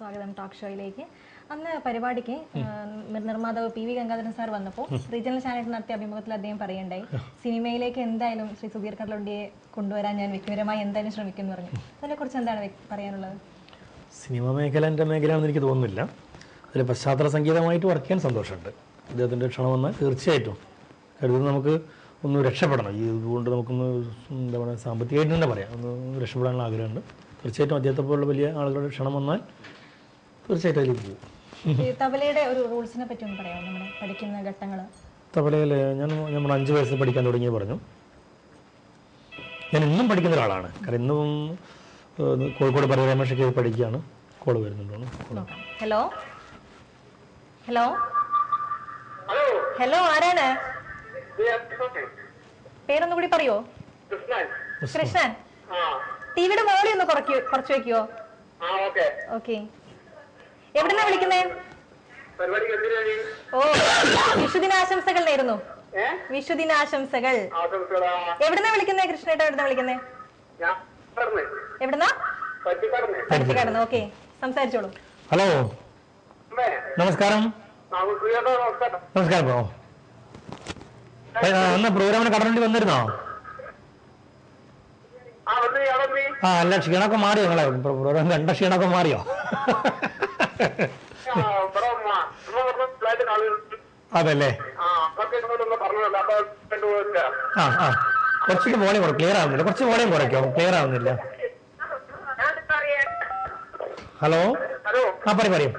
സ്വാഗതം ടോക്ക് ഷോയിലേക്ക്. അന്ന് പരിപാടിക്ക് നിർമ്മാതാവ് പി വി ഗംഗാധരൻ സാർ വന്നപ്പോൾ റീജിയണൽ ചാനലിൽ നടത്തിയ അഭിമുഖത്തിൽ അദ്ദേഹം പറയുണ്ടായി, സിനിമയിലേക്ക് എന്തായാലും ശ്രീ സുധീർ കടലുണ്ടിയെ കൊണ്ടുവരാൻ ഞാൻ വ്യക്തിപരമായി എന്തായാലും ശ്രമിക്കും എന്ന് പറഞ്ഞു. അതിനെക്കുറിച്ച് എന്താണ് പറയാനുള്ളത്? സിനിമ മേഖല എൻ്റെ മേഖലയാണെന്ന് എനിക്ക് തോന്നുന്നില്ല. അതിൽ പശ്ചാത്തല സംഗീതമായിട്ട് വർക്ക് ചെയ്യാൻ സന്തോഷമുണ്ട്. അദ്ദേഹത്തിൻ്റെ ക്ഷണം വന്നാൽ തീർച്ചയായിട്ടും കരുതുന്നത് നമുക്ക് ഒന്ന് രക്ഷപ്പെടണം. ഈ ഇതുകൊണ്ട് നമുക്കൊന്ന് എന്താ പറയുക, സാമ്പത്തികമായിട്ട് തന്നെ പറയാം, ഒന്ന് രക്ഷപ്പെടാനുള്ള ആഗ്രഹമുണ്ട്. തീർച്ചയായിട്ടും അദ്ദേഹത്തെ പോലുള്ള വലിയ ആളുകളുടെ ക്ഷണം വന്നാൽ തീർച്ചയായിട്ടും അതിലേക്ക് പോകും. തബലയുടെ ഒരു റൂൾസിനെ പറ്റി ഒന്ന് പറയാം, നമ്മുടെ പഠിക്കുന്ന ഘട്ടങ്ങൾ. തബലയിൽ നമ്മൾ 5 വയസ്സിൽ പഠിക്കാൻ തുടങ്ങി പറഞ്ഞു. ഞാൻ ഇന്നും പഠിക്കുന്ന ഒരാളാണ്. കാരണം ഇന്നും കോഴിക്കോട് പരമേശ്വരയ്ക്ക് പഠിക്കുകയാണ്. കോള് വരുന്നുണ്ടോ? ഹലോ ഹലോ ഹലോ, ആരാണ്? പേരൊന്നു കൂടി പറയോ? കൃഷ്ണൻ. ടിവിയുടെ മോളി ഒന്ന് കുറച്ച് വെക്കുവോ? ഓക്കെ. എവിടുന്നാ വിളിക്കുന്നേ? ഓ, വിഷുദിനാശംസകൾ നേരുന്നു. വിഷുദിനാശംസകൾ. എവിടുന്നാ വിളിക്കുന്നേ കൃഷ്ണേട്ട? എവിടുന്നാ വിളിക്കുന്നേ? എവിടുന്നാ? പരുത്തിക്കാടുന്ന്. ഓക്കെ, സംസാരിച്ചോളൂ. ഹലോ, നമസ്കാരം. നമസ്കാരം ബ്രോ. അന്ന് പ്രോഗ്രാമിന് കടലുണ്ടി വന്നിരുന്നോ? അല്ല, ക്ഷീണമൊക്കെ മാറിയോ? നിങ്ങളെ പ്രോഗ്രാം കണ്ട ക്ഷീണമൊക്കെ മാറിയോ? അതല്ലേ. കുറച്ചിട്ട് വോളിയം ക്ലിയർ ആവുന്നില്ല. കുറച്ച് വോളിയം കുറയ്ക്കോ? ക്ലിയർ ആവുന്നില്ല. ഹലോ, പറയും.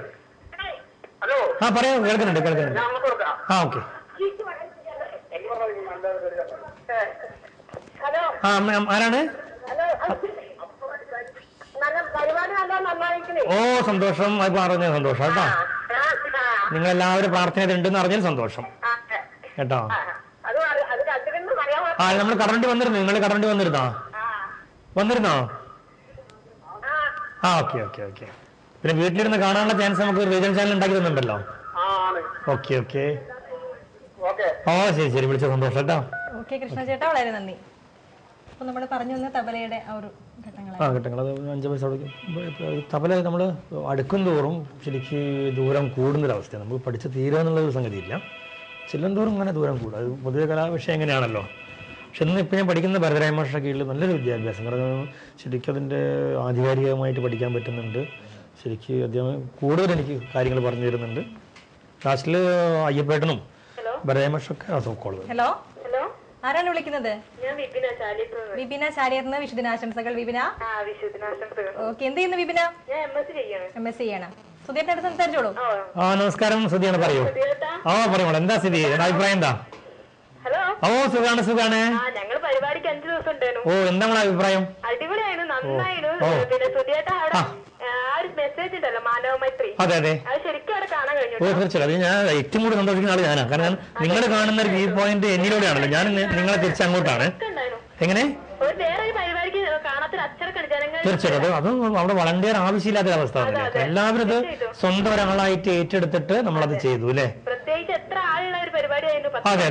പറയാം, കേൾക്കുന്നുണ്ട്. ഓക്കെ. ആരാണ്? ഓ, സന്തോഷം. അത് പറഞ്ഞ സന്തോഷം കേട്ടോ. നിങ്ങളെല്ലാവരും പ്രാർത്ഥനയുണ്ടെന്ന് അറിഞ്ഞാൽ സന്തോഷം കേട്ടോ. നമ്മൾ കടലുണ്ടി വന്നിരുന്നു. നിങ്ങൾ കടലുണ്ടി വന്നിരുന്നോ? ഓക്കെ. പിന്നെ വീട്ടിലിരുന്ന് കാണാനുള്ള ചാൻസ് നമുക്ക് റീജിയണൽ ചാനൽ ഉണ്ടാക്കി തന്നിട്ടുണ്ടല്ലോ. ഓക്കെ. ഓ, ശരി. വിളിച്ച സന്തോഷം കേട്ടോ. ഓക്കെ കൃഷ്ണ ചേട്ടാ, വളരെ നന്ദി. അപ്പോൾ നമ്മൾ പറഞ്ഞു വന്ന തബലയുടെ ആ ഒരു ഘട്ടങ്ങൾ അത് 5 വയസ്സോടെ തബല നമ്മൾ അടുക്കും തോറും ശരിക്ക് ദൂരം കൂടുന്നൊരവസ്ഥയാണ്. നമുക്ക് പഠിച്ച് തീരുക എന്നുള്ളൊരു സംഗതിയില്ല. ചെല്ലും തോറും ഇങ്ങനെ ദൂരം കൂടും. അത് പൊതുവെ കലാവിഷയം എങ്ങനെയാണല്ലോ. പക്ഷെ ഇന്ന് ഇപ്പം ഞാൻ പഠിക്കുന്ന ഭരതരായ മാഷ കീഴിൽ നല്ലൊരു വിദ്യാഭ്യാസം. കാരണം ശരിക്കും അതിൻ്റെ ആധികാരികമായിട്ട് പഠിക്കാൻ പറ്റുന്നുണ്ട്. ശരിക്ക് അദ്ദേഹം കൂടുതൽ എനിക്ക് കാര്യങ്ങൾ പറഞ്ഞു തരുന്നുണ്ട്. ക്ലാസ്സിൽ അയ്യപ്പേട്ടനും ഭരതരായ മാഷൊക്കെ കോൾ. ഹലോ, ആരാണ് വിളിക്കുന്നത്? വിപിന ചാലിയർന്ന്. വിഷുദിനാശംസകൾ വിപിന. ഓക്കെ, എന്ത് ചെയ്യുന്നു വിപിന? MS ചെയ്യണം. സുധീറിന്റെ സംസാരിച്ചോളൂ. നമസ്കാരം. സുധിയാണ്, പറയൂ. പറയുമോ, എന്താ സ്ഥിതി? അഭിപ്രായം എന്താ? ഓ, സുഖാണ്. ഞങ്ങൾ പരിപാടിക്ക് 5 ദിവസം ഉണ്ടായിരുന്നു. ഓ, എന്താ നിങ്ങളെ അഭിപ്രായം? അടിപൊളിയായിരുന്നു, നന്നായിരുന്നു. പിന്നെ സുധിയേട്ടാ അവിടെ ഒരു മെസ്സേജ് ഉണ്ടല്ലോ, മാനവ മൈത്രി. അതെ. അത് ശരിക്കും അവിടെ കാണാൻ കഴിഞ്ഞു. ഓ, തീർച്ചയായും. അത് ഞാൻ ഏറ്റവും കൂടുതൽ സന്തോഷിക്കുന്ന ആള് ഞാനാണ്. കാരണം നിങ്ങൾ കാണുന്ന ഒരു വ്യൂ പോയിന്റ് എന്നിലൂടെയാണല്ലോ. ഞാൻ നിങ്ങളെ തിരിച്ചങ്ങോട്ടാണ്. എങ്ങനെ? വേറൊരു പരിപാടിക്ക് കാണാത്തൊരു അച്ചടക്കാണ് ജനങ്ങൾ. തീർച്ചയായിട്ടും. അതും അവിടെ വളണ്ടിയർ ആവശ്യമില്ലാത്ത അവസ്ഥ. എല്ലാവരും ഇത് സ്വന്തം ഒരാളായിട്ട് ഏറ്റെടുത്തിട്ട് നമ്മളത് ചെയ്തു അല്ലേ? പ്രത്യേകിച്ച് എത്ര ആളുള്ള ഒരു പരിപാടിയായിരുന്നു. അതെ.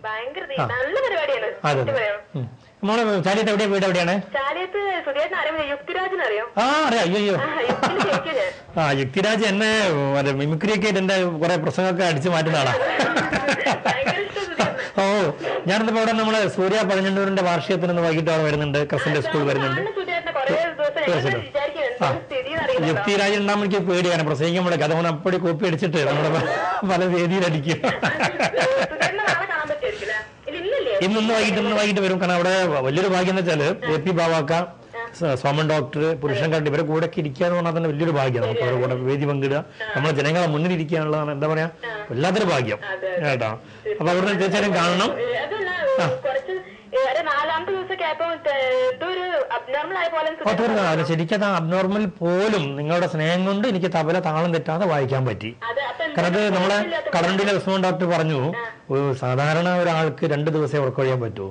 ഭയങ്കര നല്ല പരിപാടിയാണ്. മോളെ ചാലിയത്ത് വീട് എവിടെയാണ്? ചാലിയത്ത് സുധീരനെ അറിയാം. യുക്തിരാജിനെ അറിയാം. അറിയാം. അയ്യോ. യുക്തിരാജ് എന്നെ മിമിക്രി ഒക്കെ ആയിട്ട് എന്റെ കുറെ പ്രസംഗമൊക്കെ അടിച്ചു മാറ്റുന്ന ആളാ. ഓ, ഞാനിപ്പോ ഇവിടെ നമ്മള് സൂര്യ പഴഞ്ഞണ്ടൂരിന്റെ വാർഷികത്തിന് വൈകിട്ട് അവിടെ വരുന്നുണ്ട്. ക്രസന്റ് സ്കൂൾ വരുന്നുണ്ട്. യുക്തിരാജ് ഉണ്ടാകുമ്പോൾ എനിക്ക് പേടിയാണ് പ്രസംഗിക്കുമ്പോഴേക്ക്. അതുകൊണ്ട് അപ്പടി കോപ്പി അടിച്ചിട്ട് നമ്മുടെ പല വേദിയിലടിക്കും. ഇന്ന് വൈകിട്ട് വരും. കാരണം അവിടെ വലിയൊരു ഭാഗ്യം എന്ന് വെച്ചാല് AP ബാവാക്ക, സോമൻ ഡോക്ടർ, പുരുഷൻ കണ്ട് ഇവരെ കൂടെ ഇരിക്കുക എന്ന് പറഞ്ഞാൽ തന്നെ വലിയൊരു ഭാഗ്യം. നമുക്ക് അവരുടെ കൂടെ വേദി പങ്കിടുക, നമ്മളെ ജനങ്ങളെ മുന്നിൽ ഇരിക്കാനുള്ളതാണ് എന്താ പറയാ, വല്ലാത്തൊരു ഭാഗ്യം കേട്ടോ. അപ്പൊ അവിടെ തീർച്ചയായും കാണണം. ശരിക്കും അബ്നോർമൽ പോലും നിങ്ങളുടെ സ്നേഹം കൊണ്ട് എനിക്ക് തബല താളം തെറ്റാതെ വായിക്കാൻ പറ്റി. കാരണം അത് നമ്മളെ കടലുണ്ടിയിലെ ഉസ്മാൻ ഡോക്ടർ പറഞ്ഞു, സാധാരണ ഒരാൾക്ക് 2 ദിവസമേ ഉറക്കൊഴിയാൻ പറ്റൂ.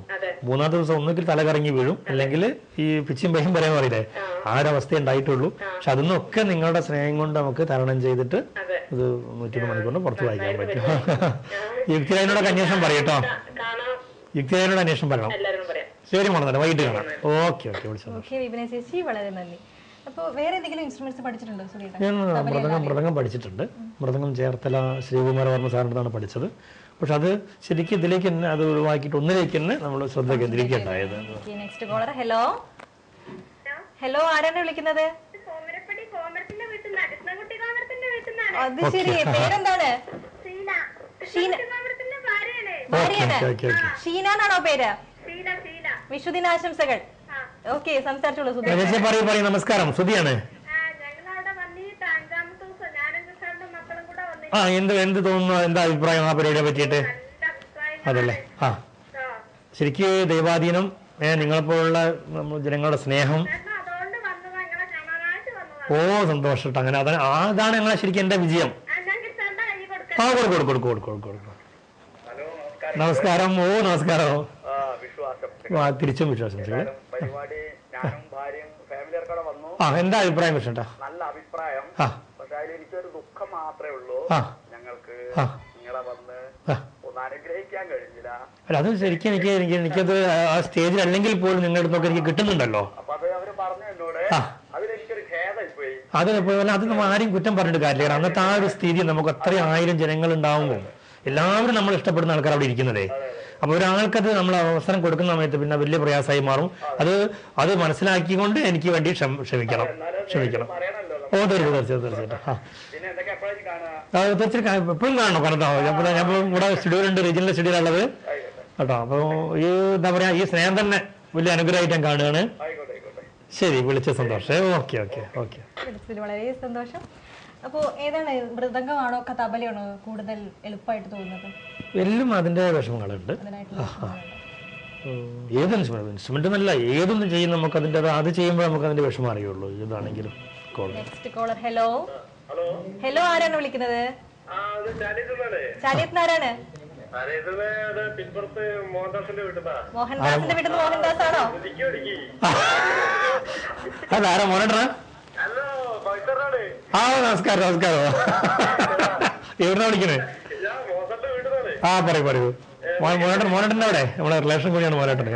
3-ാം ദിവസം ഒന്നുകിൽ തല കറങ്ങി വീഴും, അല്ലെങ്കിൽ ഈ പിച്ചും പയ്യും പറയാൻ പറയില്ലേ, ആ ഒരു അവസ്ഥ ഉണ്ടായിട്ടുള്ളൂ. പക്ഷെ അതൊന്നൊക്കെ നിങ്ങളുടെ സ്നേഹം കൊണ്ട് നമുക്ക് തരണം ചെയ്തിട്ട് ഇത് 101 മണിക്കൂറിന് പുറത്ത് വായിക്കാൻ പറ്റും. യുക്തിരാജിനോട് അന്വേഷണം പറയട്ടോ. യുക്തിരാജിനോട് അന്വേഷണം പറയണം. ശരി മോളെ, വൈകിട്ട് കാണാം. ഓക്കെ. വിപിന ചേച്ചി, വളരെ നന്ദി. അപ്പോൾ വേറെ എന്തെങ്കിലും ഇൻസ്ട്രുമെന്റ്സ് പഠിച്ചിട്ടുണ്ടോ സുധീർ? ഞാൻ മൃദംഗം പഠിച്ചിട്ടുണ്ട്. മൃദംഗം ചേർത്തല ശ്രീകുമാരവർമ്മ സാറിൻ്റെ നിന്നാണ് പഠിച്ചത്. പക്ഷെ അത് ശരിക്കും ഇതിലേക്ക് തന്നെ അത് ഒഴിവാക്കിയിട്ട് ഒന്നിലേക്ക് തന്നെ നമ്മൾ ശ്രദ്ധ കേന്ദ്രീകരിക്കേണ്ടായത്. Next caller. ഹലോ ഹലോ, ആരാണ് വിളിക്കുന്നത്? അത് ശരി, പേരെന്താണ്? ഷീനാണോ പേര്? വിഷുദിനാശംസകൾ. ഓക്കെ, സംസാരിച്ചോളൂ സുധീർ. പറയൂ. നമസ്കാരം, സുധിയാണ്. എന്ത് തോന്നുന്നു, എന്താ അഭിപ്രായം ആ പരിപാടിയെ പറ്റിയിട്ട്? അതല്ലേ, ശരിക്ക് ദൈവാധീനം, നിങ്ങളെപ്പോലുള്ള ജനങ്ങളുടെ സ്നേഹം. ഓ സന്തോഷം. അങ്ങനെ അതാണ് ഞങ്ങളെ ശരിക്കും എന്റെ വിജയം. കൊടുക്കും. നമസ്കാരം. ഓ നമസ്കാരം. തിരിച്ചും വിശ്വാസംസകൾ. എന്താ അഭിപ്രായം കൃഷ്ണേട്ടാ? നല്ല അഭിപ്രായം. പക്ഷെ അതിൽ എനിക്കൊരു ദുഃഖം മാത്രമേ ഉള്ളൂ. ഞങ്ങൾക്ക് നിങ്ങളെ വന്ന് ഒന്ന് അനുഗ്രഹിക്കാൻ കഴിഞ്ഞില്ല. അല്ല, അത് ശരിക്കും എനിക്കത് ആ സ്റ്റേജിൽ അല്ലെങ്കിൽ പോലും നിങ്ങളുടെ അടുത്തൊക്കെ എനിക്ക് കിട്ടുന്നുണ്ടല്ലോ. അപ്പൊ അത് അവര് പറഞ്ഞു എന്നോട്. അതിലെനിക്കൊരു ഖേദമായി പോയി. അത് നമ്മൾ ആരും കുറ്റം പറഞ്ഞിട്ട് കാര്യമില്ല. അന്നത്തെ ആ ഒരു സ്ഥിതി, നമുക്ക് അത്രയും 1000 ജനങ്ങൾ ഉണ്ടാവുമ്പോൾ എല്ലാവരും നമ്മൾ ഇഷ്ടപ്പെടുന്ന ആൾക്കാർ അവിടെ ഇരിക്കുന്നതേ. അപ്പൊ ഒരാൾക്കത് നമ്മൾ അവസരം കൊടുക്കുന്ന സമയത്ത് പിന്നെ വലിയ പ്രയാസമായി മാറും. അത് മനസ്സിലാക്കിക്കൊണ്ട് എനിക്ക് വേണ്ടി ക്ഷമിക്കണം. ഓ തീർച്ചയായിട്ടും. തീർച്ചയായിട്ടും എപ്പോഴും കാണണം. കാരണം ഞാൻ ഇവിടെ സ്റ്റുഡിയോയിലുണ്ട്, റീജിയണൽ സ്റ്റുഡിയോയിലുള്ളത് കേട്ടോ. അപ്പൊ ഈ എന്താ പറയാ, ഈ സ്നേഹം തന്നെ വലിയ അനുഗ്രഹമായിട്ട് ഞാൻ കാണുകയാണ്. ശരി, വിളിച്ച സന്തോഷം. ഓക്കെ. വളരെ സന്തോഷം. അപ്പോൾ ഏതാണ്, മൃദംഗമാണോ തബലയാണോ കൂടുതൽ എളുപ്പമായിട്ട് തോന്നുന്നത്? എല്ലാം അതിന്റെ വിഷമങ്ങളുണ്ട്. ഏത് ഇൻസ്ട്രുമെന്റ് എന്നല്ല, ഏതൊന്നും ചെയ്യും നമുക്ക് അതിന്റെ അത് ചെയ്യുമ്പോൾ നമുക്ക് അതിന്റെ വിഷമം അറിയുള്ളൂ. ഏതാണെങ്കിലും. Next caller. ഹലോ, ആരാണ് വിളിക്കുന്നത്? ചാലിയത്ത് ആരാണ്? മോഹൻദാസിന്റെ വീട്ടിൽ നിന്ന്. മോഹൻദാസ് ആണോ? അതാരാ മോനേട്ടാ? നമസ്കാരം. എവിടുന്നാ വിളിക്കണേ? പറയൂ. മോനേട്ടൻ്റെ അവിടെ നമ്മളെ റിലേഷൻ കൂടിയാണ് മോനേട്ടനെ.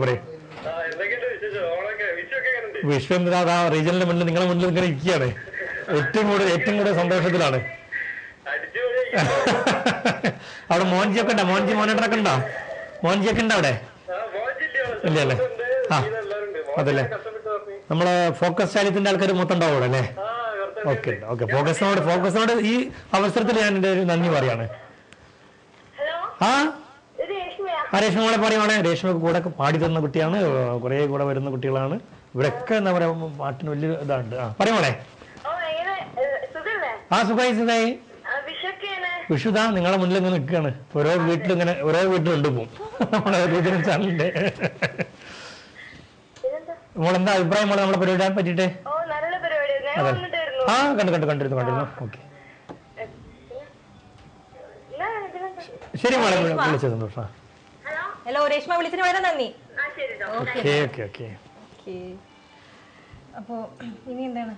പറയും. വിഷു എന്താ, റീജിയണിന്റെ മുന്നിൽ നിങ്ങളെ മുന്നിൽ ഇങ്ങനെ ഇരിക്കുകയാണ്. ഏറ്റവും കൂടുതൽ സന്തോഷത്തിലാണ്. അവിടെ മോൻജിയൊക്കെ ഉണ്ടോ? മോനേട്ടനൊക്കെ ഉണ്ടോ? മോൻജിയൊക്കെ ഉണ്ടോ അവിടെ? ഇല്ലല്ലേ? അതല്ലേ, നമ്മളെ ഫോക്കസ് ചാലിയത്തിന്റെ ആൾക്കാർ മൊത്തം ഉണ്ടാവും അവിടെ അല്ലേ? ഓക്കെ. ഫോക്കസിനോട് ഈ അവസരത്തിൽ ഞാൻ എന്റെ ഒരു നന്ദി പറയാണ്. രേഷ്മ മോളെ പറയുവാണേ. രേഷ്മക്ക് കൂടെ പാടി തന്ന കുട്ടിയാണ്, കുറെ കൂടെ വരുന്ന കുട്ടികളാണ്. ഇവിടെയൊക്കെ എന്താ പറയാ, പാട്ടിന് വലിയ ഇതാണ്ട്. പറയുവാണേ. സുഖായി. വിഷുദാ നിങ്ങളെ മുന്നിൽ ഇങ്ങനെ നിൽക്കുകയാണ്. ഓരോ വീട്ടിലുണ്ട് ഇപ്പം നമ്മുടെ റീജിയണൽ ചാനലിന്റെ. മോളെന്താ അഭിപ്രായം നമ്മളെ പരിപാടിയെ പറ്റിട്ട്? കണ്ടിരുന്നു. ഓക്കെ, ശരി മോളെ, വിളിച്ച സന്തോഷം. ഹലോ, രേഷ്മ വിളിച്ചതിന് വളരെ നന്ദി. അപ്പോ ഇനി എന്താണ്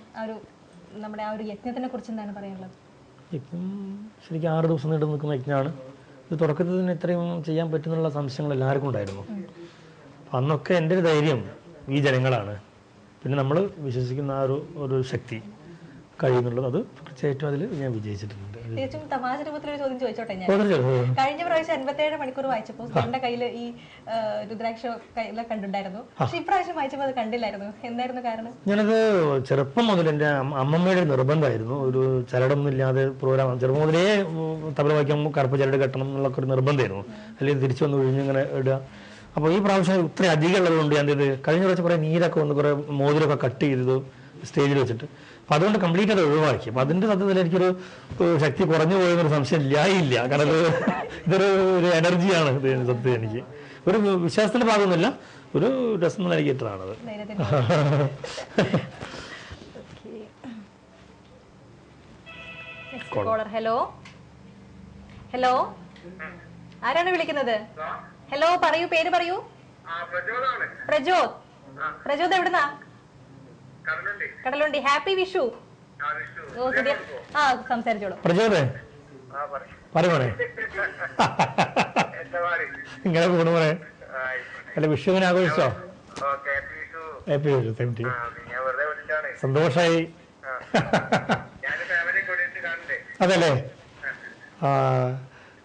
നമ്മുടെ ആ ഒരു യജ്ഞത്തിനെ കുറിച്ച് എന്താണ് പറയാനുള്ളത്? ഇപ്പം ശരിക്കും 6 ദിവസം നീണ്ടു നിൽക്കുന്ന യജ്ഞമാണ്. ഇത് തുടക്കത്തിൽ തന്നെ ഇത്രയും ചെയ്യാൻ പറ്റുന്നുള്ള സംശയങ്ങൾ എല്ലാവർക്കും ഉണ്ടായിരുന്നു. അപ്പം അന്നൊക്കെ എൻ്റെ ഒരു ധൈര്യം ഈ ജനങ്ങളാണ്. പിന്നെ നമ്മൾ വിശ്വസിക്കുന്ന ആ ഒരു ശക്തി കഴിയുന്നുള്ളത്, അത് തീർച്ചയായിട്ടും അതിൽ ഞാൻ വിജയിച്ചിട്ടുണ്ട്. തീർച്ചയായും തമാശ രൂപത്തിലൊരു ചോദ്യം ചോദിച്ചോട്ടെ ഞാൻ. കഴിഞ്ഞ പ്രാവശ്യം 57 മണിക്കൂർ വായിച്ചപ്പോൾ എന്റെ കയ്യിൽ ഈ രുദ്രാക്ഷ കണ്ടിട്ടുണ്ടായിരുന്നു. പക്ഷെ ഇപ്രാവശ്യം വായിച്ചപ്പോൾ അത് കണ്ടില്ലായിരുന്നു. എന്തായിരുന്നു കാരണം? ഞാനത് ചെറുപ്പം മുതൽ എൻ്റെ അമ്മമ്മയുടെ നിർബന്ധമായിരുന്നു. ഒരു ചരടൊന്നും ഇല്ലാതെ പ്രോഗ്രാം ചെറുപ്പം മുതലേ തബല വായിക്കുമ്പോൾ കറുപ്പ് ചരട് കെട്ടണം എന്നുള്ളൊക്കെ ഒരു നിർബന്ധമായിരുന്നു. അല്ലെങ്കിൽ തിരിച്ചു വന്ന് ഒഴിഞ്ഞിങ്ങനെ ഇടുക. അപ്പോൾ ഈ പ്രാവശ്യം ഇത്രയും അധികം ഉള്ളതുകൊണ്ട് ഞാൻ ഇത് കഴിഞ്ഞ പ്രാവശ്യം കുറേ നീരൊക്കെ വന്ന് കുറേ മോതിരമൊക്കെ കട്ട് ചെയ്തു സ്റ്റേജിൽ വെച്ചിട്ട്. അപ്പം അതുകൊണ്ട് കംപ്ലീറ്റ് അത് ഒഴിവാക്കി. അപ്പം അതിൻ്റെ സത്യത്തിൽ എനിക്കൊരു ശക്തി കുറഞ്ഞു പോയെന്നൊരു സംശയം ഇല്ല. കാരണം ഇതൊരു എനർജിയാണ് ഇത് സത്യം. എനിക്ക് ഒരു വിശ്വാസത്തിന്റെ ഭാഗമൊന്നുമില്ല, ഒരു രസം നൽകിയിട്ടാണത്. ഹലോ, ആരാണ് വിളിക്കുന്നത്? ഹലോ, പറയൂ, പേര് പറയൂ. പ്രജോദ് എവിടുന്നാ? കടലുണ്ടി. ഹാപ്പി വിഷു. സംസാരിച്ചോളൂ. പ്രജോദ് പറയണേ. ഇങ്ങനെ പോണു പറയാ. അല്ല, വിഷു ഇങ്ങനെ ആഘോഷിച്ചോ? ഹാപ്പി വിഷു. Same team. സന്തോഷായി. അതല്ലേ? ആ,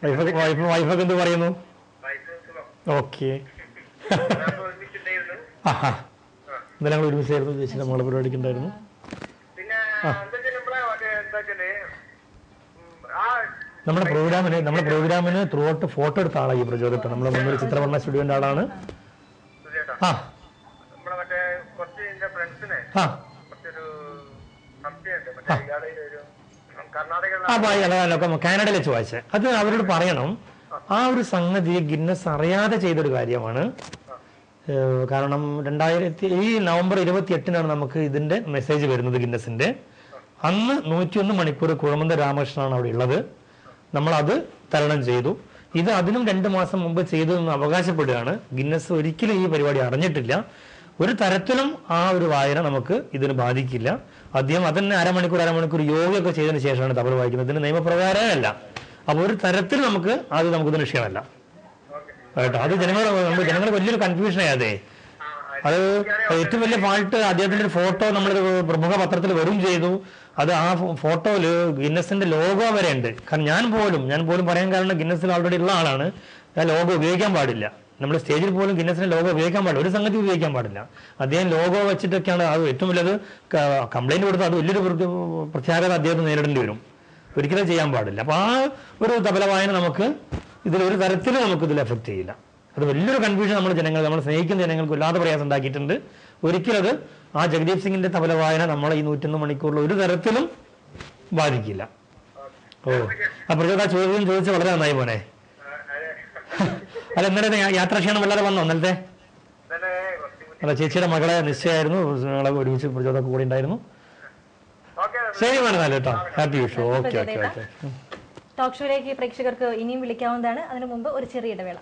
വൈഫൊക്കെ എന്ത് പറയുന്നു? ഓക്കെ. ആഹാ, ഇന്നലെ ഞങ്ങൾ ഒരുമിച്ചായിരുന്നു ചേച്ചിയുടെ മോളെ പരിപാടിക്കുണ്ടായിരുന്നു. നമ്മുടെ പ്രോഗ്രാമിന് ത്രൂ ഔട്ട് ഫോട്ടോ എടുത്ത ആളാണ് ഈ പ്രചോദിട്ടം. നമ്മളെ മുന്നൊരു ചിത്രവർണ്ണ സ്റ്റുഡിയോന്റെ ആളാണ്. ആ കാനഡയിൽ വെച്ച് വായിച്ചത്. അത് അവരോട് പറയണം, ആ ഒരു സംഗതി ഗിന്നസ് അറിയാതെ ചെയ്തൊരു കാര്യമാണ്. കാരണം ഈ നവംബർ 28 നമുക്ക് ഇതിന്റെ മെസ്സേജ് വരുന്നത് ഗിന്നസിന്റെ. അന്ന് 101 മണിക്കൂർ കുഴമന്ത രാമകൃഷ്ണനാണ് അവിടെ ഉള്ളത്. നമ്മളത് തരണം ചെയ്തു. ഇത് അതിനും 2 മാസം മുമ്പ് ചെയ്തു എന്ന് അവകാശപ്പെടുകയാണ്. ഗിന്നസ് ഒരിക്കലും ഈ പരിപാടി അറിഞ്ഞിട്ടില്ല. ഒരു തരത്തിലും ആ ഒരു വായന നമുക്ക് ഇതിന് ബാധിക്കില്ല. അദ്ദേഹം അതിന് അരമണിക്കൂർ യോഗയൊക്കെ ചെയ്തതിന് ശേഷമാണ് തബല വായിക്കുന്നത്. ഇതിന് നിയമപ്രകാരമല്ല. അപ്പൊ ഒരു തരത്തിൽ നമുക്കിതിന് വിഷയമല്ല കേട്ടോ. അത് ജനങ്ങൾ വലിയൊരു കൺഫ്യൂഷനായി. അത് ഏറ്റവും വലിയ ഫാൾട്ട്, അദ്ദേഹത്തിന്റെ ഒരു ഫോട്ടോ നമ്മളൊരു പ്രമുഖ പത്രത്തിൽ വരും ചെയ്തു. അത് ആ ഫോട്ടോയില് ഗിന്നസിന്റെ ലോഗോ വരെ ഉണ്ട്. കാരണം ഞാൻ പോലും പറയാൻ കാരണം ഗിന്നസിൽ ഓൾറെഡി ഉള്ള ആളാണ്. ആ ലോഗോ ഉപയോഗിക്കാൻ പാടില്ല. നമ്മുടെ സ്റ്റേജിൽ പോലും ഗിന്നസിന്റെ ലോഗോ ഉപയോഗിക്കാൻ പാടില്ല. ഒരു സംഗതി ഉപയോഗിക്കാൻ പാടില്ല. അദ്ദേഹം ലോഗോ വെച്ചിട്ടൊക്കെയാണ് അത് ഏറ്റവും വലിയത് കംപ്ലൈന്റ് കൊടുത്ത് അത് വലിയൊരു പ്രത്യാഘാത അദ്ദേഹത്തിന് നേരിടേണ്ടി വരും. ഒരിക്കലും ചെയ്യാൻ പാടില്ല. അപ്പൊ ആ ഒരു തബല വായന നമുക്ക് ഇതിലൊരു തരത്തിലും ഇതിൽ എഫക്ട് ചെയ്യില്ല. അത് വലിയൊരു കൺഫ്യൂഷൻ നമ്മൾ സ്നേഹിക്കുന്ന ജനങ്ങൾക്ക് വല്ലാതെ പ്രയാസം ഉണ്ടാക്കിയിട്ടുണ്ട്. ഒരിക്കലും അത് ആ ജഗദീപ് സിംഗിന്റെ തബല വായന നമ്മളെ ഈ 101 മണിക്കൂറിൽ ഒരു തരത്തിലും ബാധിക്കില്ല. ഓ, ആ പ്രചോദ ചോദിച്ച വളരെ നന്നായി മോനെ. അല്ല, ഇന്നലെ യാത്രാക്ഷീണം വല്ലാതെ വന്നോ ഇന്നലത്തെ? അല്ല, ചേച്ചിയുടെ മകളെ നിശ്ചയമായിരുന്നു. ഞങ്ങളെ ഒരുമിച്ച് പ്രചോദൊക്കെ കൂടി ഉണ്ടായിരുന്നു. ശരി വേണം കേട്ടോ. ഹാപ്പി വിഷു. ഓക്കെ. ടോക്ക് ഷോയിലേക്ക് പ്രേക്ഷകർക്ക് ഇനിയും വിളിക്കാവുന്നതാണ്. അതിനു മുമ്പ് ഒരു ചെറിയ ഇടവേള.